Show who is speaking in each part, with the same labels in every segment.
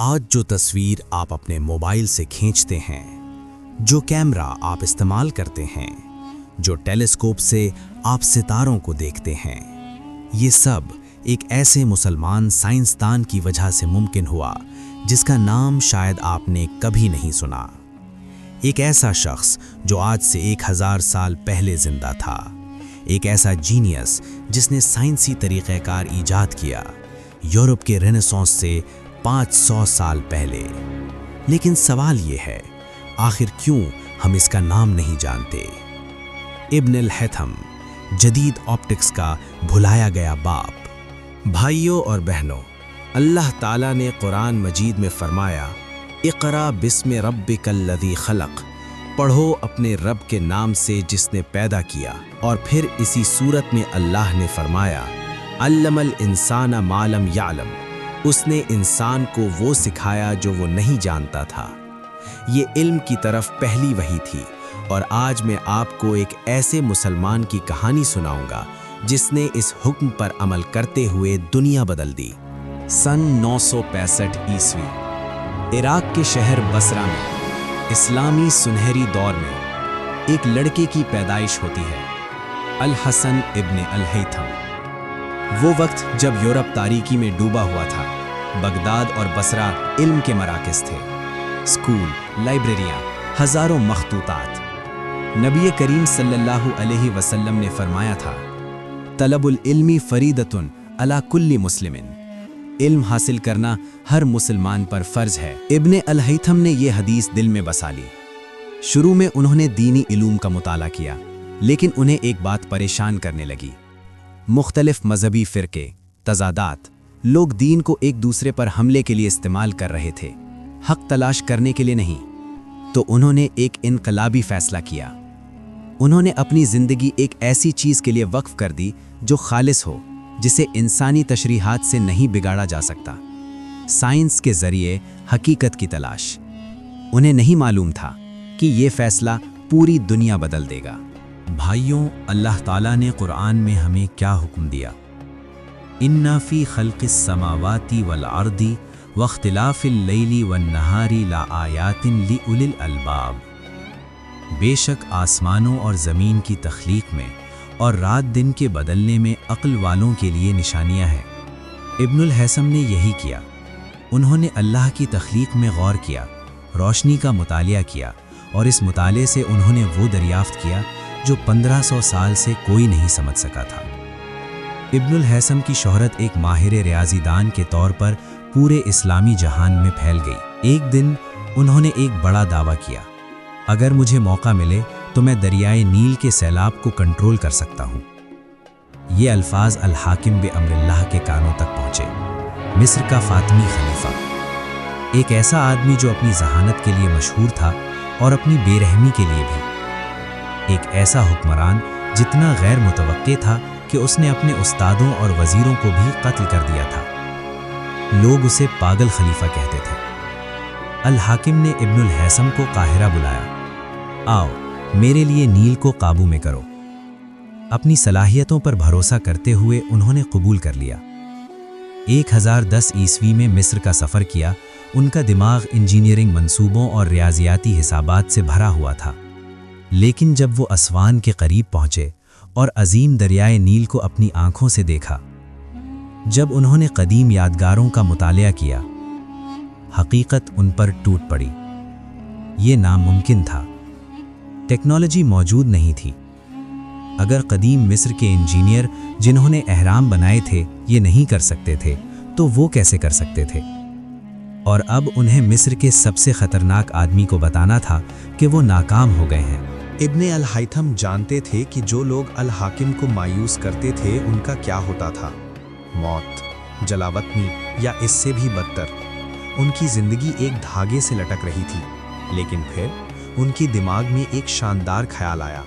Speaker 1: آج جو تصویر آپ اپنے موبائل سے کھینچتے ہیں، جو کیمرہ آپ استعمال کرتے ہیں، جو ٹیلیسکوپ سے آپ ستاروں کو دیکھتے ہیں، یہ سب ایک ایسے مسلمان سائنسدان کی وجہ سے ممکن ہوا جس کا نام شاید آپ نے کبھی نہیں سنا۔ ایک ایسا شخص جو آج سے 1000 سال پہلے زندہ تھا، ایک ایسا جینیس جس نے سائنسی طریقہ کار ایجاد کیا یورپ کے رینیسانس سے 500 سال پہلے۔ لیکن سوال یہ ہے، آخر کیوں ہم اس کا نام نہیں جانتے؟ ابن الہیثم، جدید آپٹکس کا بھلایا گیا باپ۔ بھائیوں اور بہنوں، اللہ تعالیٰ نے قرآن مجید میں فرمایا، اقرا بسم ربک الذی خلق، پڑھو اپنے رب کے نام سے جس نے پیدا کیا۔ اور پھر اسی صورت میں اللہ نے فرمایا، علم الانسان ما لم یعلم، اس نے انسان کو وہ سکھایا جو وہ نہیں جانتا تھا۔ یہ علم کی طرف پہلی وحی تھی، اور آج میں آپ کو ایک ایسے مسلمان کی کہانی سناؤں گا جس نے اس حکم پر عمل کرتے ہوئے دنیا بدل دی۔ سن 965 عیسوی، عراق کے شہر بصرہ میں اسلامی سنہری دور میں ایک لڑکے کی پیدائش ہوتی ہے، الحسن ابن الہیثم۔ وہ وقت جب یورپ تاریکی میں ڈوبا ہوا تھا، بغداد اور بصرہ علم کے مراکز تھے، اسکول، لائبریریاں، ہزاروں مخطوطات۔ نبی کریم صلی اللہ علیہ وسلم نے فرمایا تھا، طلب العلم فریضۃ علی کل مسلم، علم حاصل کرنا ہر مسلمان پر فرض ہے۔ ابن الہیثم نے یہ حدیث دل میں بسا لی۔ شروع میں انہوں نے دینی علوم کا مطالعہ کیا، لیکن انہیں ایک بات پریشان کرنے لگی، مختلف مذہبی فرقے، تضادات، لوگ دین کو ایک دوسرے پر حملے کے لیے استعمال کر رہے تھے، حق تلاش کرنے کے لیے نہیں۔ تو انہوں نے ایک انقلابی فیصلہ کیا۔ انہوں نے اپنی زندگی ایک ایسی چیز کے لیے وقف کر دی جو خالص ہو، جسے انسانی تشریحات سے نہیں بگاڑا جا سکتا۔ سائنس کے ذریعے حقیقت کی تلاش۔ انہیں نہیں معلوم تھا کہ یہ فیصلہ پوری دنیا بدل دے گا۔ بھائیوں، اللہ تعالیٰ نے قرآن میں ہمیں کیا حکم دیا؟ اِنَّ فِي خَلْقِ السَّمَاوَاتِ وَالْأَرْضِ وَاخْتِلَافِ اللَّيْلِ وَالنَّهَارِ لَآيَاتٍ لِأُولِي الْأَلْبَابِ، بے شک آسمانوں اور زمین کی تخلیق میں اور رات دن کے بدلنے میں عقل والوں کے لیے نشانیاں ہیں۔ ابن الہیثم نے یہی کیا۔ انہوں نے اللہ کی تخلیق میں غور کیا، روشنی کا مطالعہ کیا، اور اس مطالعے سے انہوں نے وہ دریافت کیا جو 1500 سال سے کوئی نہیں سمجھ سکا تھا۔ ابن الہیثم کی شہرت ایک ماہر ریاضی دان کے طور پر پورے اسلامی جہان میں پھیل گئی۔ ایک دن انہوں نے ایک بڑا دعویٰ کیا، اگر مجھے موقع ملے تو میں دریائے نیل کے سیلاب کو کنٹرول کر سکتا ہوں۔ یہ الفاظ الحاکم بامر اللہ کے کانوں تک پہنچے، مصر کا فاطمی خلیفہ، ایک ایسا آدمی جو اپنی ذہانت کے لیے مشہور تھا اور اپنی بے رحمی کے لیے بھی، ایک ایسا حکمران جتنا غیر متوقع تھا کہ اس نے اپنے استادوں اور وزیروں کو بھی قتل کر دیا تھا۔ لوگ اسے پاگل خلیفہ کہتے تھے۔ الحاکم نے ابن الہیثم کو قاہرہ بلایا، آؤ میرے لیے نیل کو قابو میں کرو۔ اپنی صلاحیتوں پر بھروسہ کرتے ہوئے انہوں نے قبول کر لیا۔ 1010 عیسوی میں مصر کا سفر کیا۔ ان کا دماغ انجینئرنگ منصوبوں اور ریاضیاتی حسابات سے بھرا ہوا تھا، لیکن جب وہ اسوان کے قریب پہنچے اور عظیم دریائے نیل کو اپنی آنکھوں سے دیکھا، جب انہوں نے قدیم یادگاروں کا مطالعہ کیا، حقیقت ان پر ٹوٹ پڑی۔ یہ ناممکن تھا، ٹیکنالوجی موجود نہیں تھی۔ اگر قدیم مصر کے انجینئر جنہوں نے اہرام بنائے تھے یہ نہیں کر سکتے تھے تو وہ کیسے کر سکتے تھے؟ اور اب انہیں مصر کے سب سے خطرناک آدمی کو بتانا تھا کہ وہ ناکام ہو گئے ہیں۔
Speaker 2: ابن الہیثم جانتے تھے کہ جو لوگ الحاکم کو مایوس کرتے تھے ان کا کیا ہوتا تھا، موت، جلاوطنی یا اس سے بھی بدتر۔ ان کی زندگی ایک دھاگے سے لٹک رہی تھی، لیکن پھر ان کی دماغ میں ایک شاندار خیال آیا،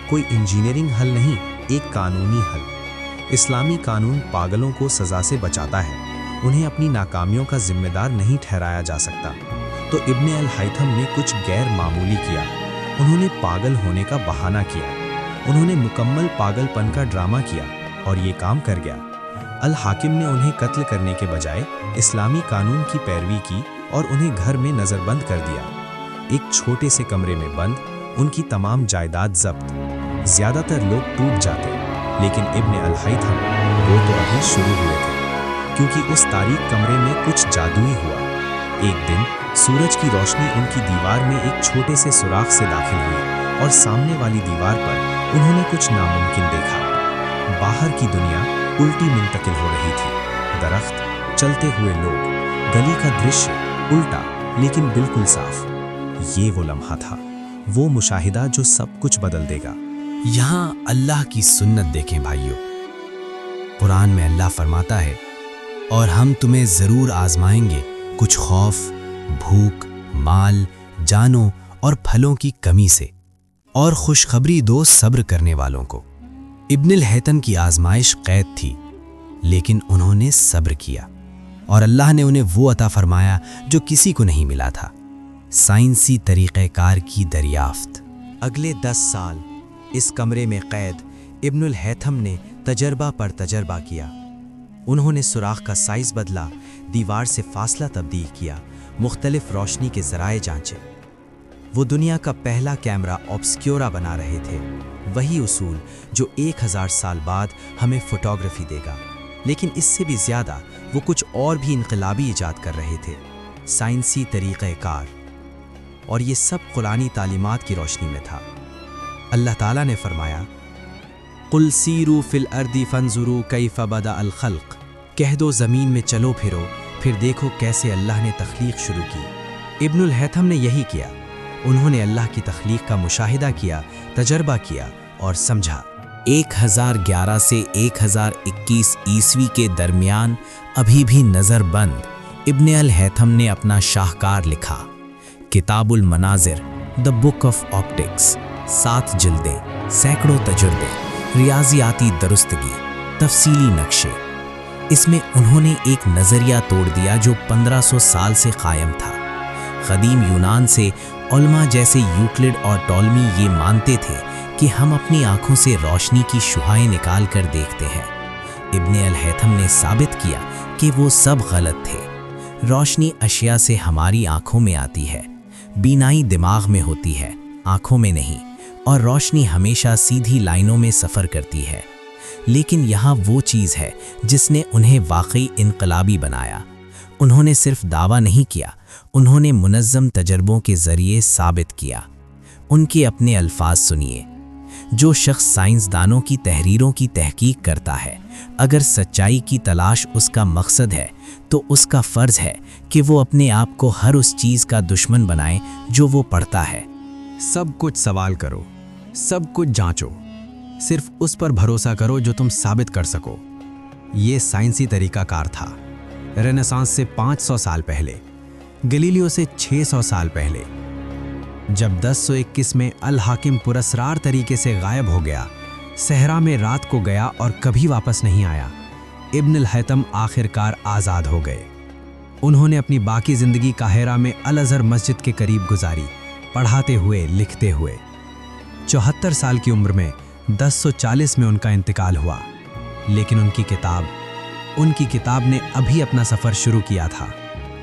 Speaker 2: کوئی انجینئرنگ حل نہیں، ایک قانونی حل۔ اسلامی قانون پاگلوں کو سزا سے بچاتا ہے، انہیں اپنی ناکامیوں کا ذمہ دار نہیں ٹھہرایا جا سکتا۔ تو ابن الہیثم نے کچھ غیر معمولی کیا۔ انہوں نے پاگل ہونے کا بہانہ کیا، انہوں نے مکمل پاگل پن کا ڈرامہ کیا، اور یہ کام کر گیا۔ الحاکم نے انہیں قتل کرنے کے بجائے اسلامی قانون کی پیروی کی اور انہیں گھر میں نظر بند کر دیا۔ ایک چھوٹے سے کمرے میں بند، ان کی تمام جائیداد ضبط۔ زیادہ تر لوگ ٹوٹ جاتے، لیکن ابن الہیثم وہ تو ابھی شروع ہوئے تھے، کیونکہ اس تاریک کمرے میں کچھ جادوئی ہوا۔ ایک دن سورج کی روشنی ان کی دیوار میں ایک چھوٹے سے سوراخ سے داخل ہوئی اور سامنے والی دیوار پر انہوں نے کچھ ناممکن دیکھا۔ باہر کی دنیا الٹی منتقل ہو رہی تھی، درخت، چلتے ہوئے لوگ، گلی کا درشیہ الٹا لیکن بالکل صاف۔ یہ وہ لمحہ تھا، وہ مشاہدہ جو سب کچھ بدل دے گا۔
Speaker 1: یہاں اللہ کی سنت دیکھیں بھائیوں۔ قرآن میں اللہ فرماتا ہے، اور ہم تمہیں ضرور آزمائیں گے کچھ خوف، بھوک، مال، جانوں اور پھلوں کی کمی سے، اور خوشخبری دو صبر کرنے والوں کو۔ ابن الہیثم کی آزمائش قید تھی، لیکن انہوں نے صبر کیا، اور اللہ نے انہیں وہ عطا فرمایا جو کسی کو نہیں ملا تھا، سائنسی طریقہ کار کی دریافت۔ اگلے 10 سال اس کمرے میں قید ابن الہیثم نے تجربہ پر تجربہ کیا۔ انہوں نے سوراخ کا سائز بدلا، دیوار سے فاصلہ تبدیل کیا، مختلف روشنی کے ذرائع جانچے۔ وہ دنیا کا پہلا کیمرہ آبسکیورا بنا رہے تھے، وہی اصول جو 1000 سال بعد ہمیں فوٹوگرافی دے گا۔ لیکن اس سے بھی زیادہ وہ کچھ اور بھی انقلابی ایجاد کر رہے تھے، سائنسی طریقہ کار، اور یہ سب قرآنی تعلیمات کی روشنی میں تھا۔ اللہ تعالیٰ نے فرمایا، قُلْ سِیرُوا فِی الْأَرْضِ فَانْظُرُوا کَیْفَ بَدَأَ الْخَلْقَ، کہہ دو زمین میں چلو پھرو، پھر دیکھو کیسے اللہ نے تخلیق شروع کی۔ ابن الہیثم نے یہی کیا، انہوں نے اللہ کی تخلیق کا مشاہدہ کیا، تجربہ کیا اور سمجھا۔ 1011 سے 1021 عیسوی کے درمیان ابھی بھی نظر بند ابن الہیثم نے اپنا شاہکار لکھا، کتاب المناظر، دا بک آف آپٹکس، 7 جلدیں، سینکڑوں تجربے، ریاضیاتی درستگی، تفصیلی نقشے۔ اس میں انہوں نے ایک نظریہ توڑ دیا جو 1500 سال سے قائم تھا۔ قدیم یونان سے علماء جیسے یوکلڈ اور ٹولمی یہ مانتے تھے کہ ہم اپنی آنکھوں سے روشنی کی شعاعیں نکال کر دیکھتے ہیں۔ ابن الہیثم نے ثابت کیا کہ وہ سب غلط تھے۔ روشنی اشیاء سے ہماری آنکھوں میں آتی ہے، بینائی دماغ میں ہوتی ہے، آنکھوں میں نہیں، اور روشنی ہمیشہ سیدھی لائنوں میں سفر کرتی ہے۔ لیکن یہاں وہ چیز ہے جس نے انہیں واقعی انقلابی بنایا۔ انہوں نے صرف دعویٰ نہیں کیا، انہوں نے منظم تجربوں کے ذریعے ثابت کیا۔ ان کے اپنے الفاظ سنیے، جو شخص سائنسدانوں کی تحریروں کی تحقیق کرتا ہے، اگر سچائی کی تلاش اس کا مقصد ہے تو اس کا فرض ہے کہ وہ اپنے آپ کو ہر اس چیز کا دشمن بنائے جو وہ پڑھتا ہے۔ سب کچھ سوال کرو، سب کچھ جانچو، صرف اس پر بھروسہ کرو جو تم ثابت کر سکو۔ یہ سائنسی طریقہ کار تھا۔ رینیسانس سے 500 سال پہلے، گلیلیو سے 600 سال پہلے، جب 1021 میں الحاکم پراسرار طریقے سے غائب ہو گیا، صحرا میں رات کو گیا اور کبھی واپس نہیں آیا، ابن الہیثم آخر کار آزاد ہو گئے۔ انہوں نے اپنی باقی زندگی قاہرہ میں الازہر مسجد کے قریب گزاری، پڑھاتے ہوئے، لکھتے ہوئے۔ 74 سال کی عمر میں 1040 میں ان کا انتقال ہوا، لیکن ان کی کتاب نے ابھی اپنا سفر شروع کیا تھا۔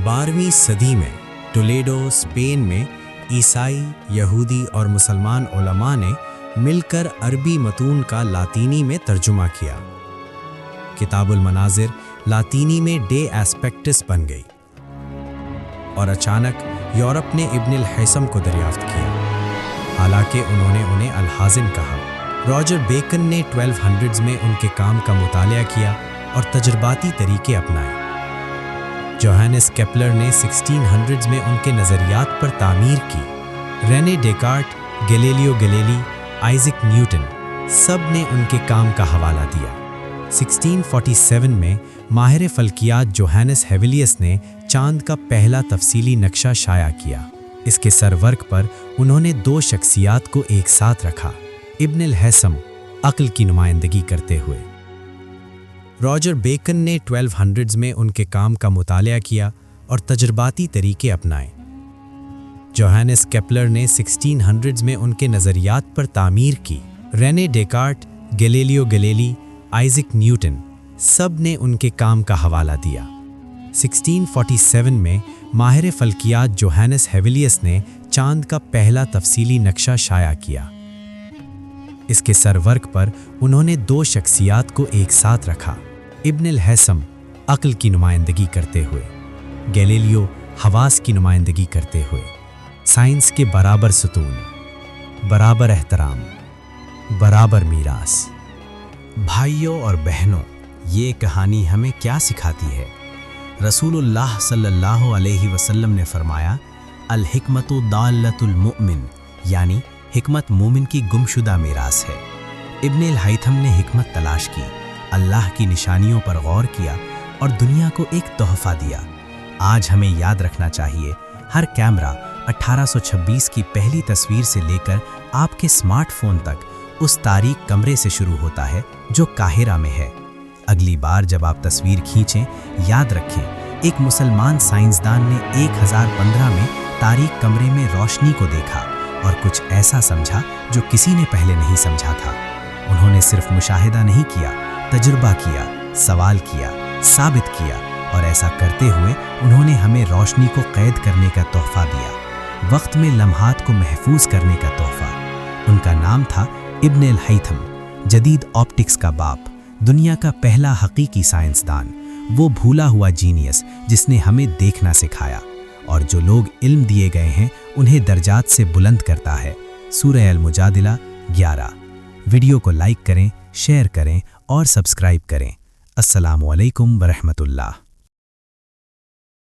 Speaker 1: 12ویں صدی میں ٹولیڈو، اسپین میں عیسائی، یہودی اور مسلمان علماء نے مل کر عربی متون کا لاطینی میں ترجمہ کیا۔ کتاب المناظر لاطینی میں ڈے ایسپیکٹس بن گئی، اور اچانک یورپ نے ابن الہیثم کو دریافت کیا، حالانکہ انہوں نے انہیں الحازم کہا۔ راجر بیکن نے 1200s میں ان کے کام کا مطالعہ کیا اور تجرباتی طریقے اپنائے۔ جوہانس کیپلر نے 1600s میں ان کے نظریات پر تعمیر کی۔ Rene Descartes, Galileo Galilei, Isaac Newton, سب نے ان کے کام کا حوالہ دیا۔ 1647 میں ماہر فلکیات جوہانس ہیویلیس نے چاند کا پہلا تفصیلی نقشہ شائع کیا۔ اس کے سرورق پر انہوں نے 2 شخصیات کو ایک ساتھ رکھا، ابن الہیثم عقل کی نمائندگی کرتے ہوئے۔ راجر بیکن نے 1200s میں ان کے کام کا مطالعہ کیا اور تجرباتی طریقے اپنائے۔ جوہانس کیپلر نے 1600s میں ان کے نظریات پر تعمیر کی۔ Rene Descartes, Galileo Galilei, Isaac Newton, سب نے ان کے کام کا حوالہ دیا۔ 1647 میں
Speaker 3: ماہر فلکیات جوہانس ہیویلیس نے چاند کا پہلا تفصیلی نقشہ شائع کیا۔ اس کے سرورق پر انہوں نے 2 شخصیات کو ایک ساتھ رکھا، ابن الہیثم عقل کی نمائندگی کرتے ہوئے، گیلیلیو حواس کی نمائندگی کرتے ہوئے۔ سائنس کے برابر ستون، برابر احترام، برابر میراث۔
Speaker 1: بھائیوں اور بہنوں، یہ کہانی ہمیں کیا سکھاتی ہے؟ رسول اللہ صلی اللہ علیہ وسلم نے فرمایا، الحکمت ضالۃ المؤمن، یعنی حکمت مومن کی گمشدہ میراث ہے۔ ابن الہیثم نے حکمت تلاش کی، اللہ کی نشانیوں پر غور کیا اور دنیا کو ایک تحفہ دیا۔ آج ہمیں یاد رکھنا چاہیے، ہر کیمرہ 1826 کی پہلی تصویر سے لے کر آپ کے سمارٹ فون تک اس تاریک کمرے سے شروع ہوتا ہے جو قاہرہ میں ہے۔ اگلی بار جب آپ تصویر کھینچیں، یاد رکھیں ایک مسلمان سائنسدان نے 1015 میں تاریک کمرے میں روشنی کو دیکھا اور کچھ ایسا سمجھا جو کسی نے پہلے نہیں سمجھا تھا۔ انہوں نے صرف مشاہدہ نہیں کیا، تجربہ کیا، سوال کیا، ثابت کیا، اور ایسا کرتے ہوئے انہوں نے ہمیں روشنی کو قید کرنے کا تحفہ دیا، وقت میں لمحات کو محفوظ کرنے کا تحفہ۔ ان کا نام تھا ابن الہیثم، جدید آپٹکس کا باپ، دنیا کا پہلا حقیقی سائنسدان، وہ بھولا ہوا جینیس جس نے ہمیں دیکھنا سکھایا، اور جو لوگ علم دیے گئے ہیں انہیں درجات سے بلند کرتا ہے۔ سورہ المجادلہ 11۔ ویڈیو کو لائک کریں، شیئر کریں اور سبسکرائب کریں۔ السلام علیکم ورحمۃ اللہ۔